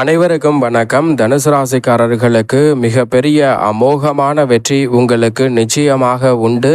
அனைவருக்கும் வணக்கம். தனுசு ராசிக்காரர்களுக்கு மிகப்பெரிய அமோகமான வெற்றி உங்களுக்கு நிச்சயமாக உண்டு.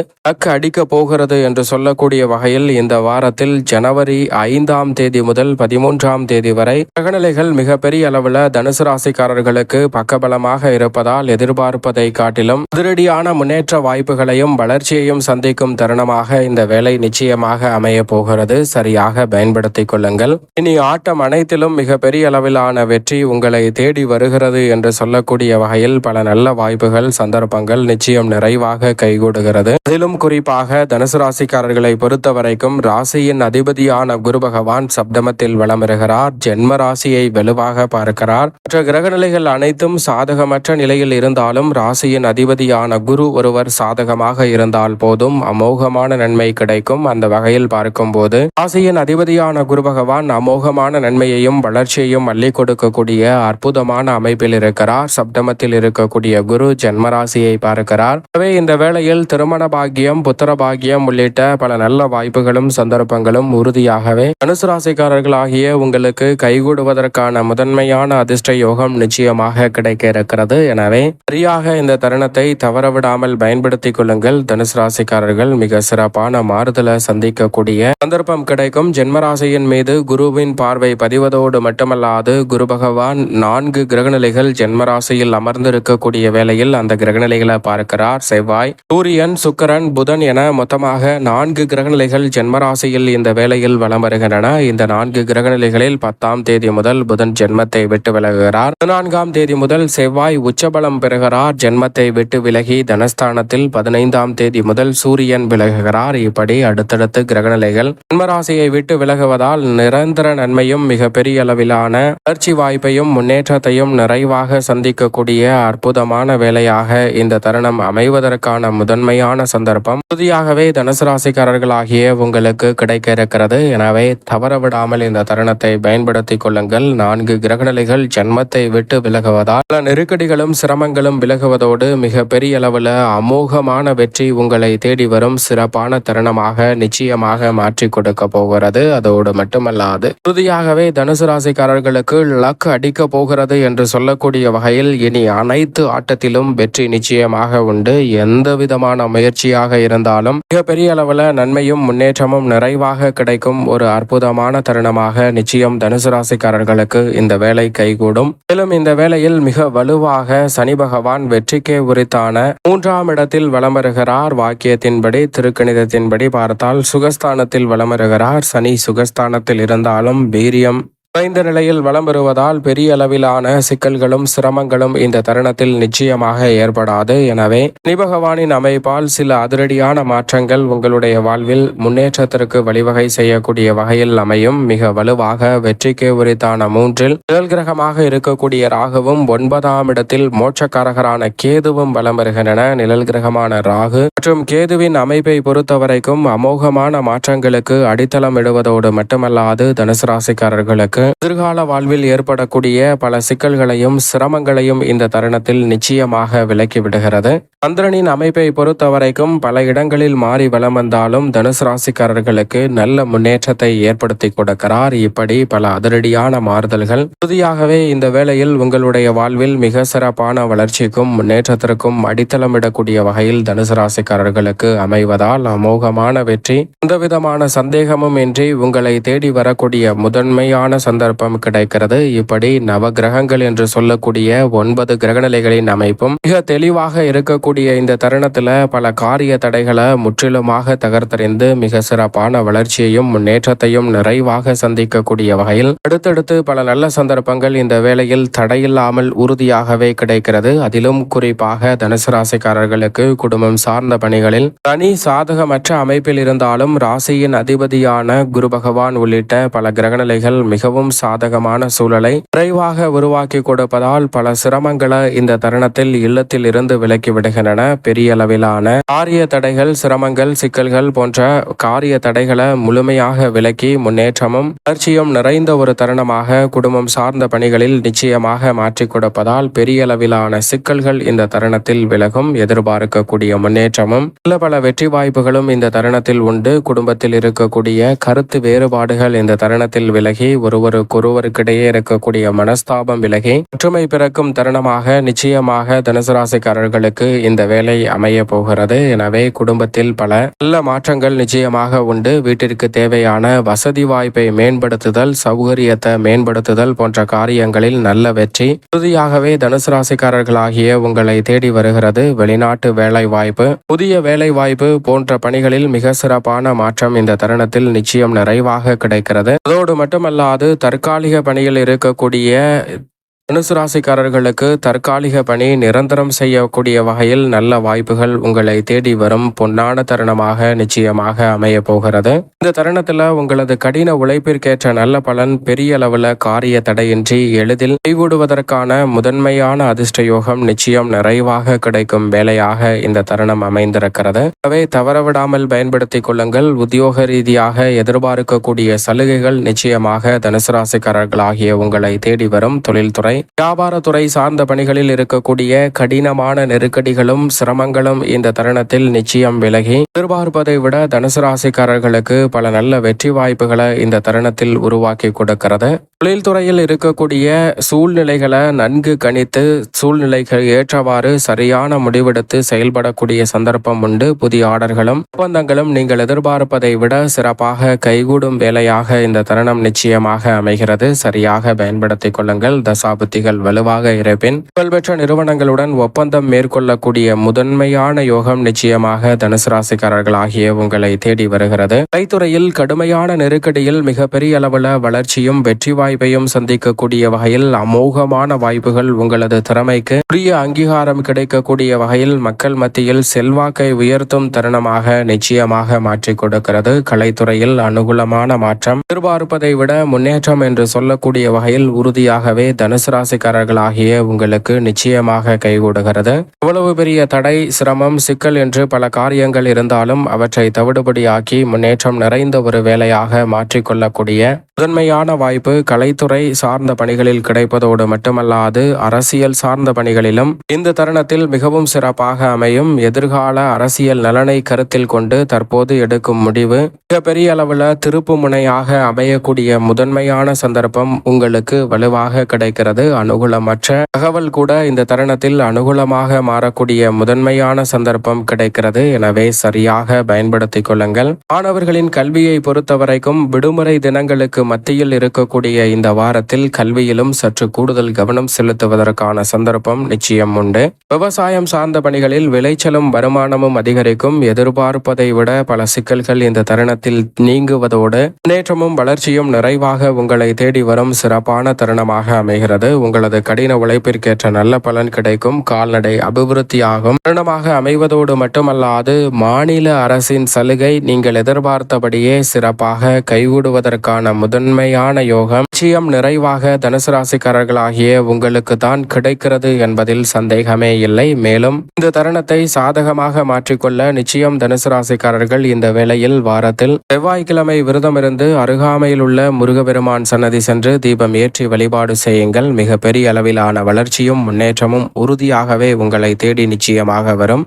அடிக்க போகிறது என்று சொல்லக்கூடிய வகையில் இந்த வாரத்தில் ஜனவரி 5ஆம் தேதி முதல் 13ஆம் தேதி வரை கிரகநிலைகள் மிகப்பெரிய அளவில் தனுசு ராசிக்காரர்களுக்கு பக்கபலமாக இருப்பதால் எதிர்பார்ப்பதை காட்டிலும் அதிரடியான முன்னேற்ற வாய்ப்புகளையும் வளர்ச்சியையும் சந்திக்கும் தருணமாக இந்த வேலை நிச்சயமாக அமைய போகிறது. சரியாக பயன்படுத்திக் கொள்ளுங்கள். இனி ஆட்டம் அனைத்திலும் மிகப்பெரிய அளவிலான வெற்றி உங்களை தேடி வருகிறது என்று சொல்லக்கூடிய வகையில் பல நல்ல வாய்ப்புகள் சந்தர்ப்பங்கள் நிச்சயம் நிறைவாக கைகூடுகிறது. அதிலும் குறிப்பாக தனுசு ராசிக்காரர்களை பொறுத்த வரைக்கும் ராசியின் அதிபதியான குரு பகவான் சப்தமத்தில் வலம் வருகிறார். ஜென்ம ராசியை வலுவாக பார்க்கிறார். மற்ற கிரகநிலைகள் அனைத்தும் சாதகமற்ற நிலையில் இருந்தாலும் ராசியின் அதிபதியான குரு ஒருவர் சாதகமாக இருந்தால் போதும் அமோகமான நன்மை கிடைக்கும். அந்த வகையில் பார்க்கும் போது ராசியின் அதிபதியான குரு பகவான் அமோகமான நன்மையையும் வளர்ச்சியையும் அள்ளி கொடுக்க அற்புதமான அமைப்பில் இருக்கிறார். சப்தமத்தில் இருக்கக்கூடிய குரு ஜென்மராசியை பார்க்கிறார். எனவே இந்த வேளையில் திருமண பாக்கியம், புத்திர பாக்கியம் உள்ளிட்ட பல நல்ல வாய்ப்புகளும் சந்தர்ப்பங்களும் உறுதியாகவே தனுசு ராசிக்காரர்களாகிய உங்களுக்கு கைகூடுவதற்கான முதன்மையான அதிர்ஷ்ட யோகம் நிச்சயமாக கிடைக்க இருக்கிறது. எனவே சரியாக இந்த தருணத்தை தவறவிடாமல் பயன்படுத்திக் கொள்ளுங்கள். தனுசு ராசிக்காரர்கள் மிக சிறப்பான மாறுதலை சந்திக்கக்கூடிய சந்தர்ப்பம் கிடைக்கும். ஜென்மராசியின் மீது குருவின் பார்வை பதிவதோடு மட்டுமல்லாது குரு பகவான் 4 கிரகநிலைகள் ஜென்மராசியில் அமர்ந்திருக்கக்கூடிய வேளையில் அந்த கிரகநிலைகளை பார்க்கிறார். செவ்வாய், சூரியன், சுக்கிரன், புதன் என மொத்தமாக 4 கிரகநிலைகள் ஜென்மராசியில் இந்த வேளையில் வலம் வருகின்றன. இந்த 4 கிரகநிலைகளில் 10ஆம் தேதி முதல் புதன் ஜென்மத்தை விட்டு விலகுகிறார். 14ஆம் தேதி முதல் செவ்வாய் உச்சபலம் பெறுகிறார். ஜென்மத்தை விட்டு விலகி தனஸ்தானத்தில் 15ஆம் தேதி முதல் சூரியன் விலகுகிறார். இப்படி அடுத்தடுத்து கிரகநிலைகள் ஜென்மராசியை விட்டு விலகுவதால் நிரந்தர நன்மையும் மிகப்பெரிய அளவிலான வளர்ச்சி வாய்ப்பையும் முன்னேற்றத்தையும் நிறைவாக சந்திக்கக்கூடிய அற்புதமான வேலையாக இந்த தருணம் அமைவதற்கான முதன்மையான சந்தர்ப்பம் உறுதியாகவே தனுசு ராசிக்காரர்களாகிய உங்களுக்கு கிடைக்க இருக்கிறது. எனவே தவறவிடாமல் இந்த தருணத்தை பயன்படுத்திக் கொள்ளுங்கள். 4 கிரகநிலைகள் ஜென்மத்தை விட்டு விலகுவதால் பல நெருக்கடிகளும் சிரமங்களும் விலகுவதோடு மிக பெரிய அளவில் அமோகமான வெற்றி உங்களை தேடி வரும் சிறப்பான தருணமாக நிச்சயமாக மாற்றி கொடுக்க போகிறது. அதோடு மட்டுமல்லாது உறுதியாகவே தனுசு ராசிக்காரர்களுக்கு லக் அடிக்க போகிறது என்று சொல்லக்கூடிய வகையில் இனி அனைத்து ஆட்டத்திலும் வெற்றி நிச்சயமாக உண்டு. எந்த விதமான முயற்சியாக இருந்தாலும் மிகப்பெரிய அளவில் நன்மையும் முன்னேற்றமும் நிறைவாக கிடைக்கும் ஒரு அற்புதமான தருணமாக நிச்சயம் தனுசு ராசிக்காரர்களுக்கு இந்த வேலை கைகூடும். மேலும் இந்த வேளையில் மிக வலுவாக சனி பகவான் வெற்றிக்கே உரித்தான 3ஆம் இடத்தில் வலம் வருகிறார். வாக்கியத்தின்படி திருக்கணிதத்தின்படி பார்த்தால் சுகஸ்தானத்தில் வலம் வருகிறார். சனி சுகஸ்தானத்தில் இருந்தாலும் வீரியம் குறைந்த நிலையில் வலம் வருவதால் பெரிய அளவிலான சிக்கல்களும் சிரமங்களும் இந்த தருணத்தில் நிச்சயமாக ஏற்படாது. எனவே சனி பகவானின் அமைப்பால் சில அதிரடியான மாற்றங்கள் உங்களுடைய வாழ்வில் முன்னேற்றத்திற்கு வழிவகை செய்யக்கூடிய வகையில் அமையும். மிக வலுவாக வெற்றிக்கு உரித்தான 3இல் நிழல் கிரகமாக இருக்கக்கூடிய ராகுவும் 9ஆம் இடத்தில் மோட்சக்காரகரான கேதுவும் வலம் வருகின்றன. நிழல் கிரகமான ராகு மற்றும் கேதுவின் அமைப்பை பொறுத்தவரைக்கும் அமோகமான மாற்றங்களுக்கு அடித்தளம் இடுவதோடு மட்டுமல்லாது தனுசு ராசிக்காரர்களுக்கு எதிர்கால வாழ்வில் ஏற்படக்கூடிய பல சிக்கல்களையும் சிரமங்களையும் இந்த தருணத்தில் நிச்சயமாக விலக்கி விடுகிறது. சந்திரனின் அமைப்பை பொறுத்தவரைக்கும் பல இடங்களில் மாறி வலம் வந்தாலும் தனுசு ராசிக்காரர்களுக்கு நல்ல முன்னேற்றத்தை ஏற்படுத்தி கொடுக்கிறார். இப்படி பல அதிரடியான மாறுதல்கள் உறுதியாகவே இந்த வேளையில் உங்களுடைய வாழ்வில் மிக சிறப்பான வளர்ச்சிக்கும் முன்னேற்றத்திற்கும் அடித்தளமிடக்கூடிய வகையில் தனுசு ராசிக்காரர்களுக்கு அமைவதால் அமோகமான வெற்றி எந்தவிதமான சந்தேகமும் இன்றி உங்களை தேடி வரக்கூடிய முதன்மையான சந்தர்ப்பம் கிடைக்கிறது. இப்படி நவ கிரகங்கள் என்று சொல்லக்கூடிய 9 கிரகநிலைகளின் அமைப்பும் மிக தெளிவாக இருக்கக்கூடிய இந்த தருணத்துல பல காரிய தடைகளை முற்றிலுமாக தகர்த்தறிந்து மிக சிறப்பான வளர்ச்சியையும் முன்னேற்றத்தையும் நிறைவாக சந்திக்கக்கூடிய வகையில் அடுத்தடுத்து பல நல்ல சந்தர்ப்பங்கள் இந்த வேளையில் தடையில்லாமல் உறுதியாகவே கிடைக்கிறது. அதிலும் குறிப்பாக தனுசு ராசிக்காரர்களுக்கு குடும்பம் சார்ந்த பணிகளில் தனி சாதகமற்ற அமைப்பில் இருந்தாலும் ராசியின் அதிபதியான குரு பகவான் உள்ளிட்ட பல கிரகநிலைகள் மிகவும் சாதகமான சூழலை விரைவாக உருவாக்கி கொடுப்பதால் பல சிரமங்களை இந்த தருணத்தில் இல்லத்தில் இருந்து விலக்கி விடுகின்றன. பெரிய அளவிலான காரிய தடைகள், சிரமங்கள், சிக்கல்கள் போன்ற காரிய தடைகளை முழுமையாக விலக்கி முன்னேற்றமும் வளர்ச்சியும் நிறைந்த ஒரு தருணமாக குடும்பம் சார்ந்த பணிகளில் நிச்சயமாக மாற்றி கொடுப்பதால் பெரிய அளவிலான சிக்கல்கள் இந்த தருணத்தில் விலகும். எதிர்பார்க்கக்கூடிய முன்னேற்றமும் பல வெற்றி வாய்ப்புகளும் இந்த தருணத்தில் உண்டு. குடும்பத்தில் இருக்கக்கூடிய கருத்து வேறுபாடுகள் இந்த தருணத்தில் விலகி ஒருவர் ஒருவருக்கிடையே இருக்கக்கூடிய மனஸ்தாபம் விலகி ஒற்றுமை பிறக்கும் தருணமாக நிச்சயமாக தனுசு ராசிக்காரர்களுக்கு இந்த வேலை அமைய போகிறது. எனவே குடும்பத்தில் பல நல்ல மாற்றங்கள் நிச்சயமாக உண்டு. வீட்டிற்கு தேவையான வசதி வாய்ப்பை மேம்படுத்துதல், சௌகரியத்தை மேம்படுத்துதல் போன்ற காரியங்களில் நல்ல வெற்றி உறுதியாகவே தனுசு ராசிக்காரர்களாகிய உங்களை தேடி வருகிறது. வெளிநாட்டு வேலை வாய்ப்பு, புதிய வேலை வாய்ப்பு போன்ற பணிகளில் மிக சிறப்பான மாற்றம் இந்த தருணத்தில் நிச்சயம் நிறைவாக கிடைக்கிறது. அதோடு மட்டுமல்லாது தற்காலிக பணியில் இருக்கக்கூடிய தனுசு ராசிக்காரர்களுக்கு தற்காலிக பணி நிரந்தரம் செய்யக்கூடிய வகையில் நல்ல வாய்ப்புகள் உங்களை தேடி வரும் பொன்னான தருணமாக நிச்சயமாக அமைய போகிறது. இந்த தருணத்தில் உங்களது கடின உழைப்பிற்கேற்ற நல்ல பலன் பெரிய அளவில் காரிய தடையின்றி எளிதில் கைகூடுவதற்கான முதன்மையான அதிர்ஷ்ட யோகம் நிச்சயம் நிறைவாக கிடைக்கும் வேலையாக இந்த தருணம் அமைந்திருக்கிறது. எனவே தவறவிடாமல் பயன்படுத்திக் கொள்ளுங்கள். உத்தியோக ரீதியாக எதிர்பார்க்கக்கூடிய சலுகைகள் நிச்சயமாக தனுசு ராசிக்காரர்களாகிய உங்களை தேடி வரும். தொழில்துறை, வியாபாரத்துறை சார்ந்த பணிகளில் இருக்கக்கூடிய கடினமான நெருக்கடிகளும் சிரமங்களும் இந்த தருணத்தில் நிச்சயம் விலகி எதிர்பார்ப்பதை விட தனுசு ராசிக்காரர்களுக்கு பல நல்ல வெற்றி வாய்ப்புகளை இந்த தருணத்தில் உருவாக்கி கொடுக்கிறது. தொழில்துறையில் இருக்கக்கூடிய சூழ்நிலைகளை நன்கு கணித்து சூழ்நிலைகள் ஏற்றவாறு சரியான முடிவெடுத்து செயல்படக்கூடிய சந்தர்ப்பம் உண்டு. புதிய ஆர்டர்களும் ஒப்பந்தங்களும் நீங்கள் எதிர்பார்ப்பதை விட சிறப்பாக கைகூடும் வேலையாக இந்த தருணம் நிச்சயமாக அமைகிறது. சரியாக பயன்படுத்திக் கொள்ளுங்கள். தசாபுத்திகள் வலுவாக இருப்பின் புகழ்பெற்ற நிறுவனங்களுடன் ஒப்பந்தம் மேற்கொள்ளக்கூடிய முதன்மையான யோகம் நிச்சயமாக தனுசு ராசிக்காரர்கள் ஆகிய உங்களை தேடி வருகிறது. கலைத்துறையில் கடுமையான நெருக்கடியில் மிகப்பெரிய அளவில் வளர்ச்சியும் வெற்றி வாய்ப்பையும் சந்திக்கக்கூடிய வகையில் அமோகமான வாய்ப்புகள் உங்களது திறமைக்கு உரிய அங்கீகாரம் கிடைக்கக்கூடிய வகையில் மக்கள் மத்தியில் செல்வாக்கை உயர்த்தும் தருணமாக நிச்சயமாக மாற்றிக் கொடுக்கிறது. கலைத்துறையில் அனுகூலமான மாற்றம் எதிர்பார்ப்பதை விட முன்னேற்றம் என்று சொல்லக்கூடிய வகையில் உறுதியாகவே தனுசு ராசிக்காரர்கள் ஆகிய உங்களுக்கு நிச்சயமாக கைகூடுகிறது. எவ்வளவு பெரிய தடை, சிரமம், சிக்கல் என்று பல காரியங்கள் இருந்தாலும் அவற்றை தவிடுபடியாக்கி முன்னேற்றம் நிறைந்த ஒரு வேலையாக மாற்றிக்கொள்ளக்கூடிய முதன்மையான வாய்ப்பு கலைத்துறை சார்ந்த பணிகளில் கிடைப்பதோடு மட்டுமல்லாது அரசியல் சார்ந்த பணிகளிலும் இந்த தருணத்தில் மிகவும் சிறப்பாக அமையும். எதிர்கால அரசியல் நலனை கருத்தில் கொண்டு தற்போது எடுக்கும் முடிவு மிகப்பெரிய அளவில் திருப்பு முனையாக அமையக்கூடிய முதன்மையான சந்தர்ப்பம் உங்களுக்கு வலுவாக கிடைக்கிறது. அனுகூலமற்ற தகவல் கூட இந்த தருணத்தில் அனுகூலமாக மாறக்கூடிய முதன்மையான சந்தர்ப்பம் கிடைக்கிறது. எனவே சரியாக பயன்படுத்திக் கொள்ளுங்கள். மாணவர்களின் கல்வியை பொறுத்தவரைக்கும் விடுமுறை தினங்களுக்கு மத்தியில் இருக்கக்கூடிய இந்த வாரத்தில் கல்வியிலும் சற்று கூடுதல் கவனம் செலுத்துவதற்கான சந்தர்ப்பம் நிச்சயம் உண்டு. விவசாயம் சார்ந்த பணிகளில் விளைச்சலும் வருமானமும் அதிகரிக்கும். எதிர்பார்ப்பதை விட பல சிக்கல்கள் இந்த தருணத்தில் நீங்குவதோடு முன்னேற்றமும் வளர்ச்சியும் நிறைவாக உங்களை தேடி வரும் சிறப்பான தருணமாக அமைகிறது. உங்களது கடின உழைப்பிற்கேற்ற நல்ல பலன் கிடைக்கும். கால்நடை அபிவிருத்தியாகும் தருணமாக அமைவதோடு மட்டுமல்லாது மாநில அரசின் சலுகை நீங்கள் எதிர்பார்த்தபடியே சிறப்பாக கைகூடுவதற்கான முதன்மையான யோகம் நிச்சயம் நிறைவாக தனுசு ராசிக்காரர்களாகிய உங்களுக்கு தான் கிடைக்கிறது என்பதில் சந்தேகமே இல்லை. மேலும் இந்த தருணத்தை சாதகமாக மாற்றிக்கொள்ள நிச்சயம் தனுசு ராசிக்காரர்கள் இந்த வேளையில் வாரத்தில் செவ்வாய்க்கிழமை விரதமிருந்து அருகாமையில் உள்ள முருகபெருமான் சன்னதி சென்று தீபம் ஏற்றி வழிபாடு செய்யுங்கள். மிக பெரிய அளவிலான வளர்ச்சியும் முன்னேற்றமும் உறுதியாகவே உங்களை தேடி நிச்சயமாக வரும்.